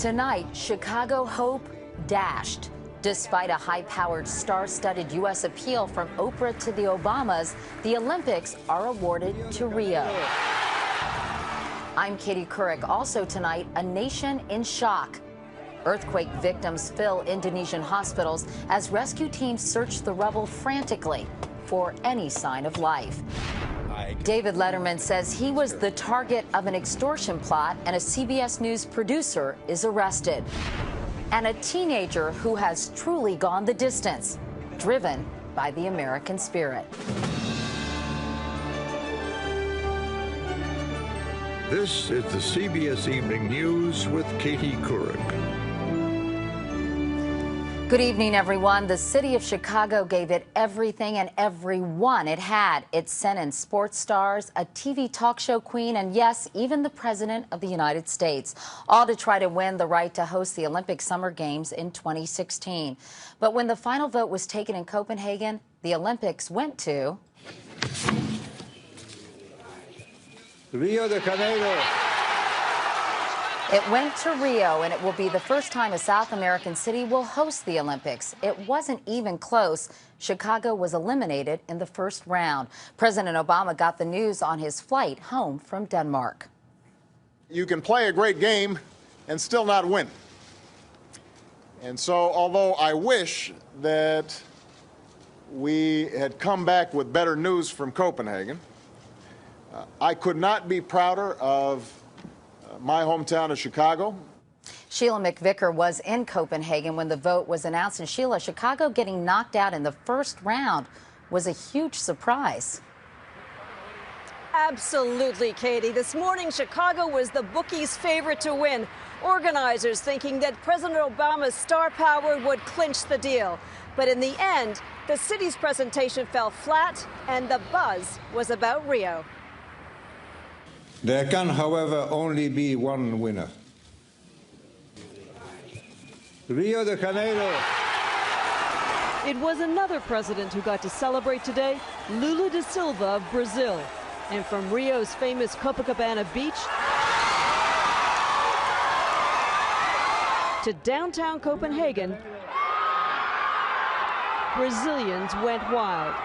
Tonight, Chicago hope dashed. Despite a high-powered, star-studded U.S. appeal from Oprah to the Obamas, the Olympics are awarded to Rio. I'm Katie Couric. Also tonight, a nation in shock. Earthquake victims fill Indonesian hospitals as rescue teams search the rubble frantically for any sign of life. David Letterman says he was the target of an extortion plot, and a CBS News producer is arrested. And a teenager who has truly gone the distance, driven by the American spirit. This is the CBS Evening News with Katie Couric. Good evening, everyone. The city of Chicago gave it everything and everyone it had. It sent in sports stars, a TV talk show queen, and yes, even the President of the United States, all to try to win the right to host the Olympic Summer Games in 2016. But when the final vote was taken in Copenhagen, the Olympics went to Rio de Janeiro. It went to Rio, and it will be the first time a South American city will host the Olympics. It wasn't even close. Chicago was eliminated in the first round. President Obama got the news on his flight home from Denmark. You can play a great game and still not win. And so, although I wish that we had come back with better news from Copenhagen, I could not be prouder of my hometown of Chicago. Sheila McVicker was in Copenhagen when the vote was announced. And Sheila, Chicago getting knocked out in the first round was a huge surprise. Absolutely, Katie. This morning, Chicago was the bookies' favorite to win. Organizers thinking that President Obama's star power would clinch the deal. But in the end, the city's presentation fell flat, and the buzz was about Rio. There can, however, only be one winner. Rio de Janeiro. It was another president who got to celebrate today, Lula da Silva of Brazil. And from Rio's famous Copacabana beach to downtown Copenhagen, Brazilians went wild.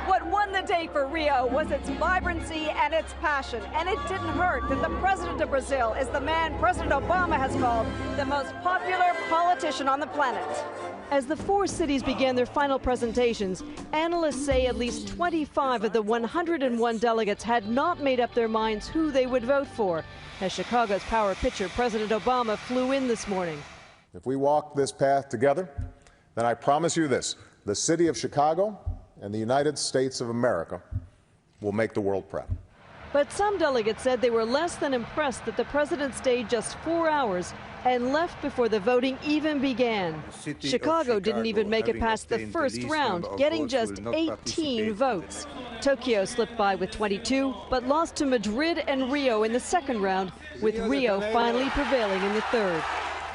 What won the day for Rio was its vibrancy and its passion. And it didn't hurt that the president of Brazil is the man President Obama has called the most popular politician on the planet. As the four cities began their final presentations, analysts say at least 25 of the 101 delegates had not made up their minds who they would vote for, as Chicago's power pitcher, President Obama, flew in this morning. If we walk this path together, then I promise you this: the city of Chicago and the United States of America will make the world proud. But some delegates said they were less than impressed that the president stayed just 4 hours and left before the voting even began. Chicago didn't even make it past the first round, getting just 18 votes. Tokyo slipped by with 22, but lost to Madrid and Rio in the second round, with Rio finally prevailing in the third.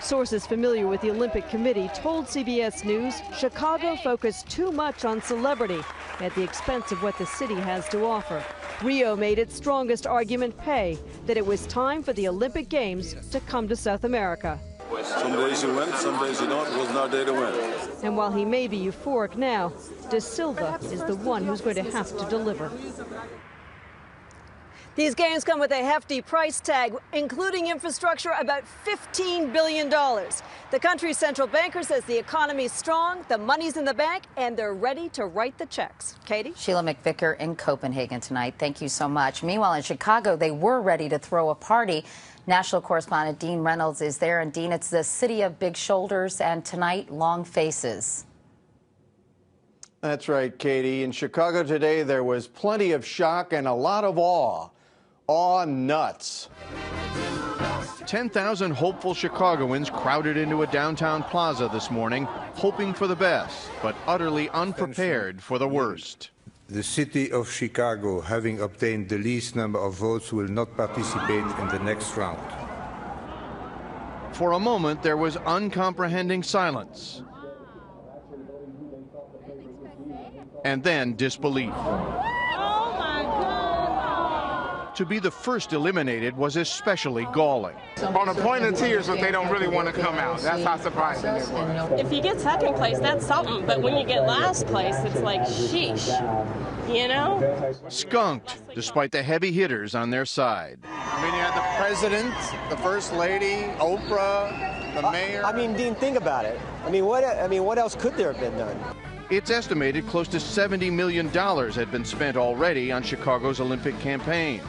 Sources familiar with the Olympic Committee told CBS News Chicago focused too much on celebrity at the expense of what the city has to offer. Rio made its strongest argument pay, that it was time for the Olympic Games to come to South America. Some days you win, some days you don't. It was not there to win. And while he may be euphoric now, Da Silva is the one who's going to have to deliver. These games come with a hefty price tag, including infrastructure, about $15 billion. The country's central banker says the economy's strong, the money's in the bank, and they're ready to write the checks. Katie? Sheila McVicker in Copenhagen tonight. Thank you so much. Meanwhile, in Chicago, they were ready to throw a party. National correspondent Dean Reynolds is there. And Dean, it's the city of big shoulders, and tonight, long faces. That's right, Katie. In Chicago today, there was plenty of shock and a lot of awe. Awe nuts. 10,000 hopeful Chicagoans crowded into a downtown plaza this morning, hoping for the best, but utterly unprepared for the worst. The city of Chicago, having obtained the least number of votes, will not participate in the next round. For a moment, there was uncomprehending silence. And then disbelief. To be the first eliminated was especially galling. On a point of tears, but they don't really want to come out. That's how surprising it was. If you get second place, that's something, but when you get last place, it's like, sheesh, you know? Skunked, despite the heavy hitters on their side. I mean, you had the president, the first lady, Oprah, the mayor. I mean, Dean, think about it. I mean, what else could there have been done? It's estimated close to $70 million had been spent already on Chicago's Olympic campaign.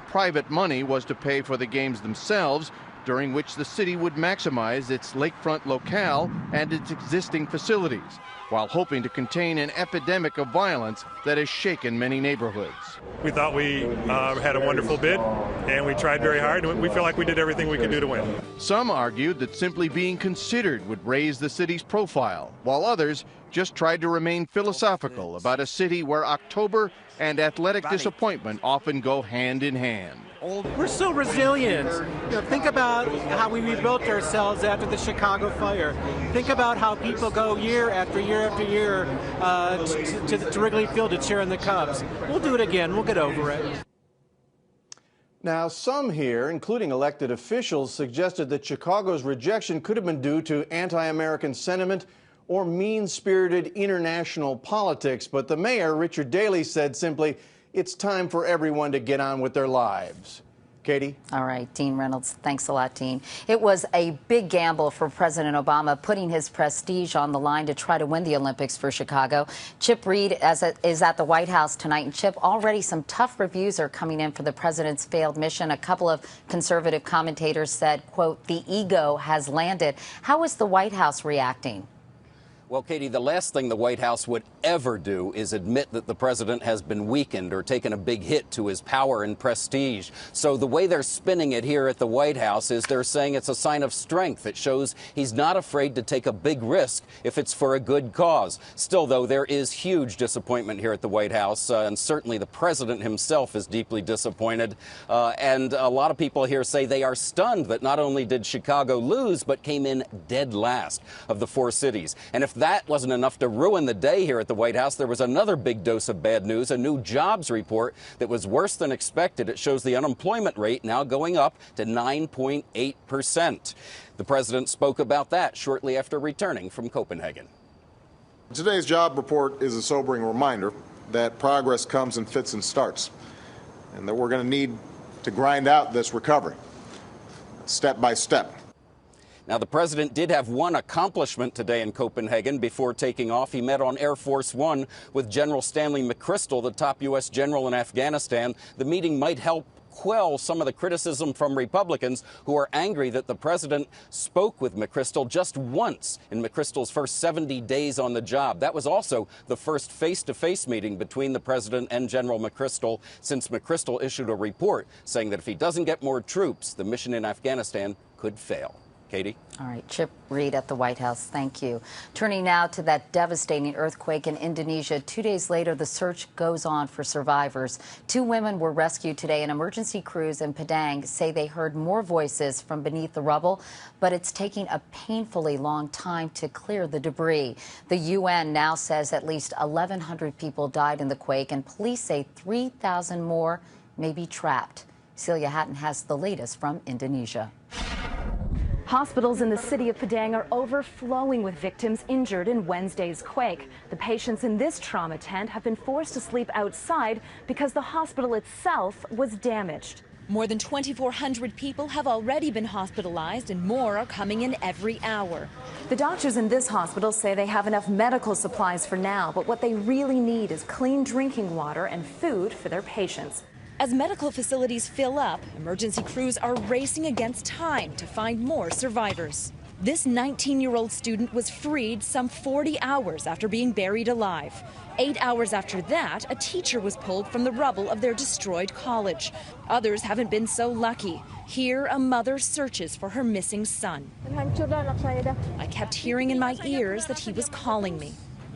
Private money was to pay for the games themselves, during which the city would maximize its lakefront locale and its existing facilities, while hoping to contain an epidemic of violence that has shaken many neighborhoods. We thought we had a wonderful bid, and we tried very hard, and we feel like we did everything we could do to win. Some argued that simply being considered would raise the city's profile, while others just tried to remain philosophical about a city where October and athletic disappointment often go hand in hand. We're so resilient. You know, think about how we rebuilt ourselves after the Chicago fire. Think about how people go year after year after year to Wrigley Field to cheer on the Cubs. We'll do it again. We'll get over it. Now, some here, including elected officials, suggested that Chicago's rejection could have been due to anti-American sentiment or mean-spirited international politics. But the mayor, Richard Daley, said simply, it's time for everyone to get on with their lives. Katie? All right, Dean Reynolds. Thanks a lot, Dean. It was a big gamble for President Obama, putting his prestige on the line to try to win the Olympics for Chicago. Chip Reed is at the White House tonight. And Chip, already some tough reviews are coming in for the president's failed mission. A couple of conservative commentators said, quote, the ego has landed. How is the White House reacting? Well, Katie, the last thing the White House would ever do is admit that the president has been weakened or taken a big hit to his power and prestige. So the way they're spinning it here at the White House is they're saying it's a sign of strength. It shows he's not afraid to take a big risk if it's for a good cause. Still, though, there is huge disappointment here at the White House, and certainly the president himself is deeply disappointed. And a lot of people here say they are stunned that not only did Chicago lose, but came in dead last of the four cities. And if that wasn't enough to ruin the day here at the White House, there was another big dose of bad news, a new jobs report that was worse than expected. It shows the unemployment rate now going up to 9.8%. The president spoke about that shortly after returning from Copenhagen. Today's job report is a sobering reminder that progress comes in fits and starts, and that we're going to need to grind out this recovery step by step. Now, the president did have one accomplishment today in Copenhagen before taking off. He met on Air Force One with General Stanley McChrystal, the top U.S. general in Afghanistan. The meeting might help quell some of the criticism from Republicans who are angry that the president spoke with McChrystal just once in McChrystal's first 70 days on the job. That was also the first face-to-face meeting between the president and General McChrystal since McChrystal issued a report saying that if he doesn't get more troops, the mission in Afghanistan could fail. Katie? All right, Chip Reed at the White House. Thank you. Turning now to that devastating earthquake in Indonesia. 2 days later, the search goes on for survivors. 2 women were rescued today. An emergency crews in Padang say they heard more voices from beneath the rubble, but it's taking a painfully long time to clear the debris. The UN now says at least 1,100 people died in the quake, and police say 3,000 more may be trapped. Celia Hatton has the latest from Indonesia. Hospitals in the city of Padang are overflowing with victims injured in Wednesday's quake. The patients in this trauma tent have been forced to sleep outside because the hospital itself was damaged. More than 2,400 people have already been hospitalized, and more are coming in every hour. The doctors in this hospital say they have enough medical supplies for now, but what they really need is clean drinking water and food for their patients. As medical facilities fill up, emergency crews are racing against time to find more survivors. This 19-year-old student was freed some 40 hours after being buried alive. 8 hours after that, a teacher was pulled from the rubble of their destroyed college. Others haven't been so lucky. Here, a mother searches for her missing son. I kept hearing in my ears that he was calling me.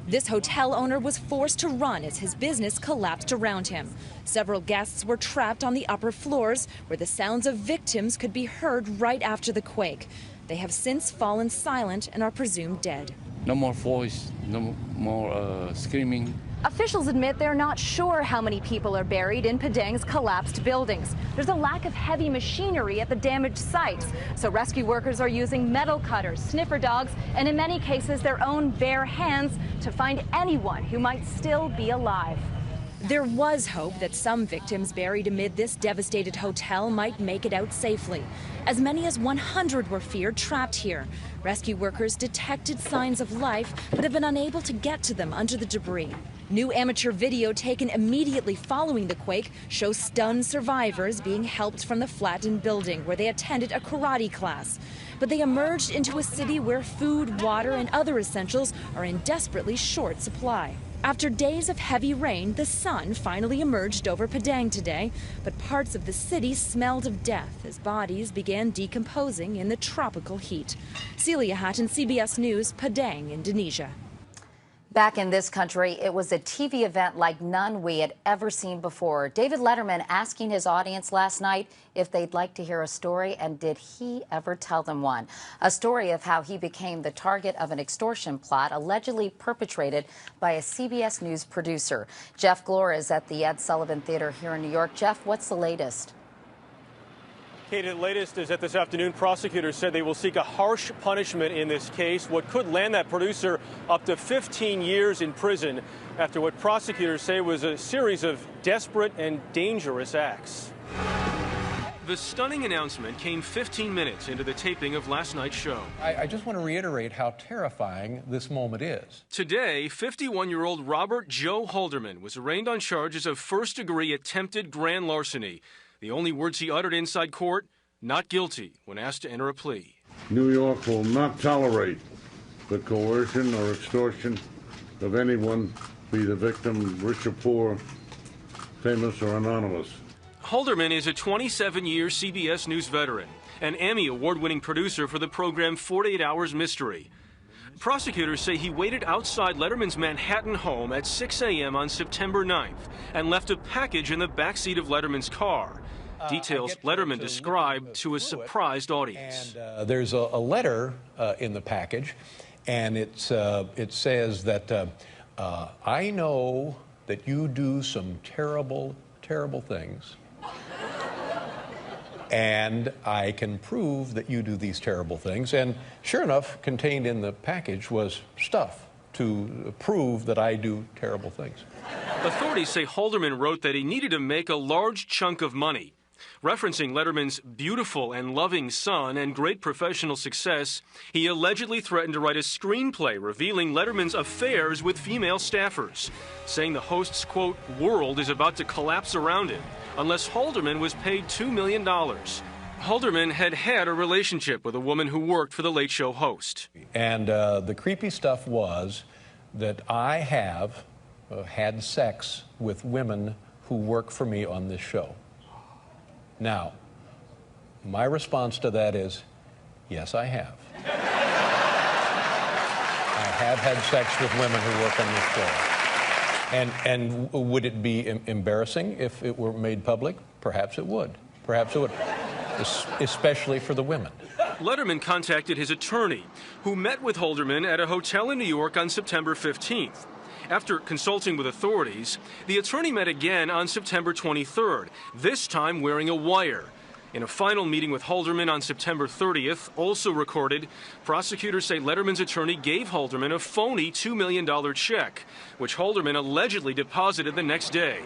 This hotel owner was forced to run as his business collapsed around him. Several guests were trapped on the upper floors, where the sounds of victims could be heard right after the quake. They have since fallen silent and are presumed dead. No more voice, no more screaming, Officials admit they're not sure how many people are buried in Padang's collapsed buildings. There's a lack of heavy machinery at the damaged sites, so rescue workers are using metal cutters, sniffer dogs, and in many cases their own bare hands to find anyone who might still be alive. There was hope that some victims buried amid this devastated hotel might make it out safely. As many as 100 were feared trapped here. Rescue workers detected signs of life but have been unable to get to them under the debris. New amateur video taken immediately following the quake shows stunned survivors being helped from the flattened building where they attended a karate class. But they emerged into a city where food, water, and other essentials are in desperately short supply. After days of heavy rain, the sun finally emerged over Padang today, but parts of the city smelled of death as bodies began decomposing in the tropical heat. Celia Hatton, CBS News, Padang, Indonesia. Back in this country, it was a TV event like none we had ever seen before. David Letterman asking his audience last night if they'd like to hear a story, and did he ever tell them one? A story of how he became the target of an extortion plot allegedly perpetrated by a CBS News producer. Jeff Glor is at the Ed Sullivan Theater here in New York. Jeff, what's the latest? Kate, the latest is that this afternoon prosecutors said they will seek a harsh punishment in this case, what could land that producer up to 15 years in prison after what prosecutors say was a series of desperate and dangerous acts. The stunning announcement came 15 minutes into the taping of last night's show. I just want to reiterate how terrifying this moment is. Today, 51-year-old Robert Joe Halderman was arraigned on charges of first-degree attempted grand larceny. The only words he uttered inside court, not guilty, when asked to enter a plea. New York will not tolerate the coercion or extortion of anyone, be the victim rich or poor, famous or anonymous. Halderman is a 27-year CBS News veteran, an Emmy award-winning producer for the program 48 Hours Mystery. Prosecutors say he waited outside Letterman's Manhattan home at 6 a.m. on September 9th and left a package in the backseat of Letterman's car. Details Letterman described to a surprised audience. And there's a letter in the package, and it says that I know that you do some terrible, terrible things, and I can prove that you do these terrible things. And sure enough, contained in the package was stuff to prove that I do terrible things. Authorities say Halderman wrote that he needed to make a large chunk of money. Referencing Letterman's beautiful and loving son and great professional success, he allegedly threatened to write a screenplay revealing Letterman's affairs with female staffers, saying the host's, quote, world is about to collapse around him unless Halderman was paid $2 million. Halderman had had a relationship with a woman who worked for the Late Show host. And the creepy stuff was that I have had sex with women who work for me on this show. Now, my response to that is, yes, I have. I have had sex with women who work on this show. And would it be embarrassing if it were made public? Perhaps it would. Perhaps it would, especially for the women. Letterman contacted his attorney, who met with Halderman at a hotel in New York on September 15th. After consulting with authorities, the attorney met again on September 23rd, this time wearing a wire. In a final meeting with Halderman on September 30th, also recorded, prosecutors say Letterman's attorney gave Halderman a phony $2 million check, which Halderman allegedly deposited the next day.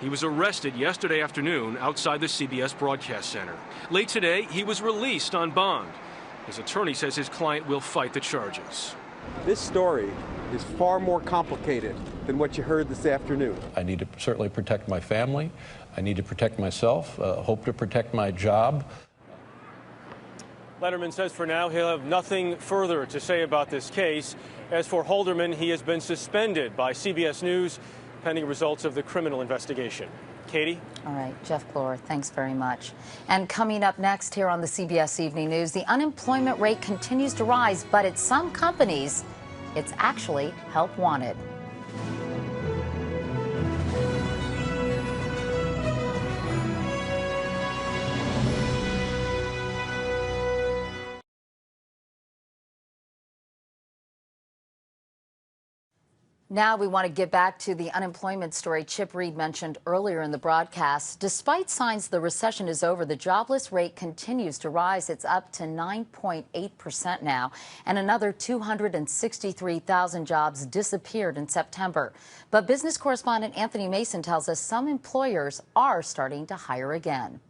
He was arrested yesterday afternoon outside the CBS Broadcast Center. Late today, he was released on bond. His attorney says his client will fight the charges. This story is far more complicated than what you heard this afternoon. I need to certainly protect my family. I need to protect myself, hope to protect my job. Letterman says for now he'll have nothing further to say about this case. As for Halderman, he has been suspended by CBS News pending results of the criminal investigation. Katie? All right, Jeff Glor, thanks very much. And coming up next here on the CBS Evening News, the unemployment rate continues to rise, but at some companies, it's actually help wanted. Now we want to get back to the unemployment story Chip Reed mentioned earlier in the broadcast. Despite signs the recession is over, the jobless rate continues to rise. It's up to 9.8% now, and another 263,000 jobs disappeared in September. But business correspondent Anthony Mason tells us some employers are starting to hire again.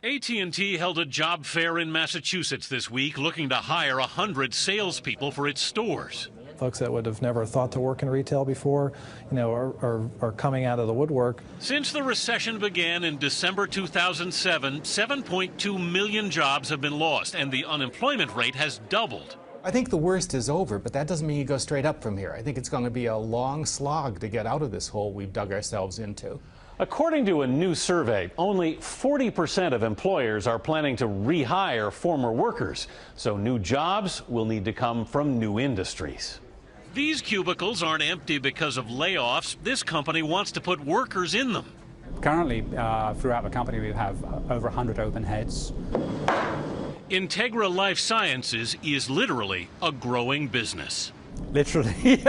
AT&T held a job fair in Massachusetts this week, looking to hire 100 salespeople for its stores. Folks that would have never thought to work in retail before, are coming out of the woodwork. Since the recession began in December 2007, 7.2 million jobs have been lost, and the unemployment rate has doubled. I think the worst is over, but that doesn't mean you go straight up from here. I think it's going to be a long slog to get out of this hole we've dug ourselves into. According to a new survey, only 40% of employers are planning to rehire former workers, so new jobs will need to come from new industries. These cubicles aren't empty because of layoffs. This company wants to put workers in them. Currently, throughout the company, we have over 100 open heads. Integra Life Sciences is literally a growing business. Literally,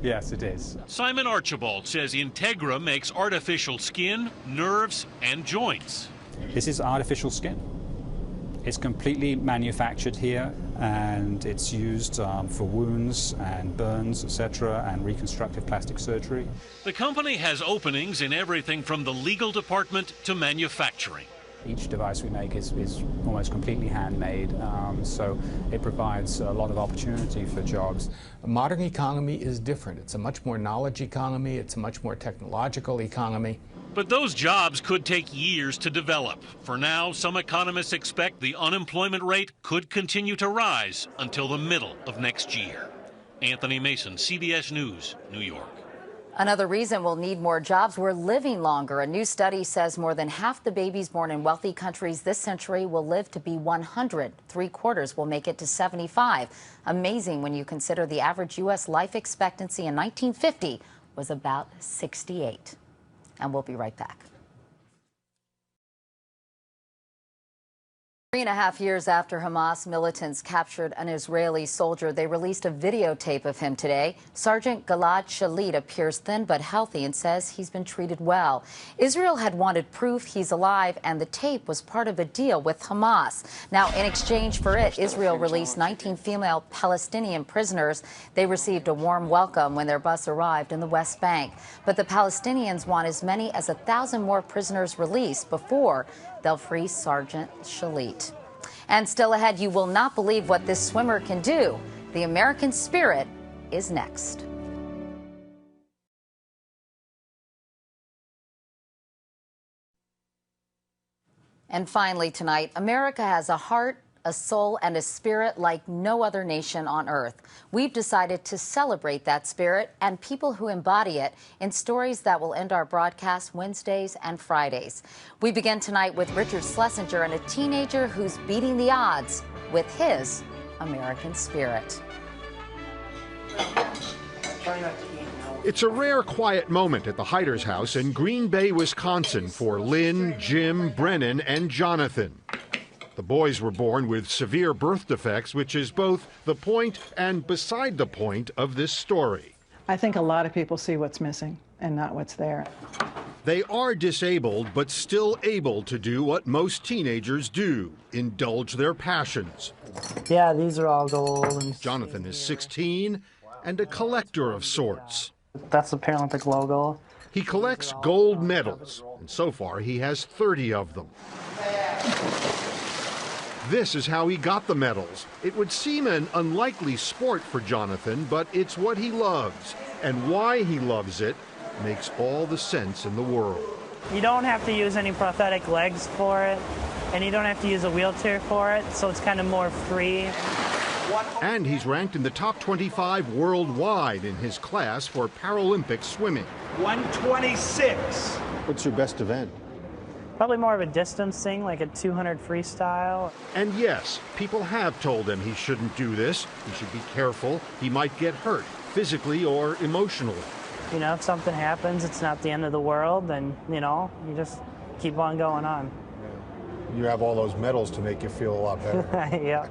yes, it is. Simon Archibald says Integra makes artificial skin, nerves, and joints. This is artificial skin. It's completely manufactured here, and it's used for wounds and burns, etc., and reconstructive plastic surgery. The company has openings in everything from the legal department to manufacturing. Each device we make is almost completely handmade, so it provides a lot of opportunity for jobs. The modern economy is different. It's a much more knowledge economy. It's a much more technological economy. But those jobs could take years to develop. For now, some economists expect the unemployment rate could continue to rise until the middle of next year. Anthony Mason, CBS News, New York. Another reason we'll need more jobs, we're living longer. A new study says more than half the babies born in wealthy countries this century will live to be 100. 3/4 will make it to 75. Amazing when you consider the average U.S. life expectancy in 1950 was about 68. And we'll be right back. 3.5 years after Hamas militants captured an Israeli soldier, they released a videotape of him today. Sergeant Gilad Shalit appears thin but healthy and says he's been treated well. Israel had wanted proof he's alive, and the tape was part of a deal with Hamas. Now, in exchange for it, Israel released 19 female Palestinian prisoners. They received a warm welcome when their bus arrived in the West Bank. But the Palestinians want as many as 1,000 more prisoners released before they'll free Sergeant Shalit. And still ahead, you will not believe what this swimmer can do. The American Spirit is next. And finally tonight, America has a heart, a soul, and a spirit like no other nation on earth. We've decided to celebrate that spirit and people who embody it in stories that will end our broadcast Wednesdays and Fridays. We begin tonight with Richard Schlesinger and a teenager who's beating the odds with his American spirit. It's a rare quiet moment at the Heider's house in Green Bay, Wisconsin for Lynn, Jim, Brennan, and Jonathan. The boys were born with severe birth defects, which is both the point and beside the point of this story. I think a lot of people see what's missing and not what's there. They are disabled, but still able to do what most teenagers do, indulge their passions. Yeah, these are all gold. Jonathan is 16 and a collector of sorts. That's the Paralympic logo. He collects gold medals, and so far he has 30 of them. This is how he got the medals. It would seem an unlikely sport for Jonathan, but it's what he loves. And why he loves it makes all the sense in the world. You don't have to use any prosthetic legs for it, and you don't have to use a wheelchair for it, so it's kind of more free. And he's ranked in the top 25 worldwide in his class for Paralympic swimming. 126. What's your best event? Probably more of a distance thing, like a 200 freestyle. And yes, people have told him he shouldn't do this. He should be careful. He might get hurt, physically or emotionally. You know, if something happens, it's not the end of the world, and, you know, you just keep on going on. you have all those medals to make you feel a lot better. Yeah.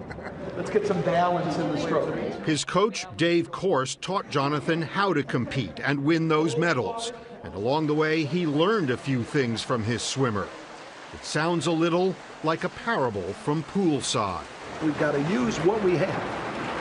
Let's get some balance in the stroke. His coach, Dave Korse, taught Jonathan how to compete and win those medals. And along the way, he learned a few things from his swimmer. It sounds a little like a parable from poolside. We've got to use what we have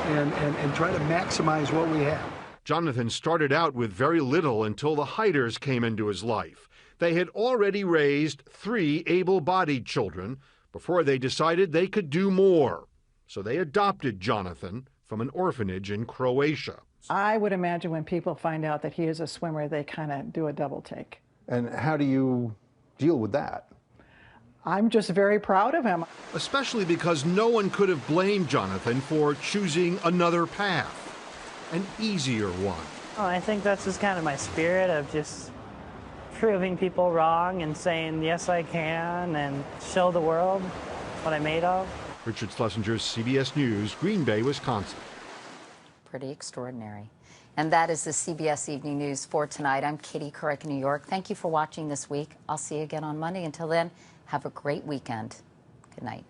and try to maximize what we have. Jonathan started out with very little until the Haiders came into his life. They had already raised 3 able-bodied children before they decided they could do more. So they adopted Jonathan from an orphanage in Croatia. I would imagine when people find out that he is a swimmer, they kind of do a double take. And how do you deal with that? I'm just very proud of him. Especially because no one could have blamed Jonathan for choosing another path, an easier one. Oh, I think that's just kind of my spirit of just proving people wrong and saying, yes, I can, and show the world what I'm made of. Richard Schlesinger, CBS News, Green Bay, Wisconsin. Pretty extraordinary. And that is the CBS Evening News for tonight. I'm Katie Couric in New York. Thank you for watching this week. I'll see you again on Monday. Until then, have a great weekend. Good night.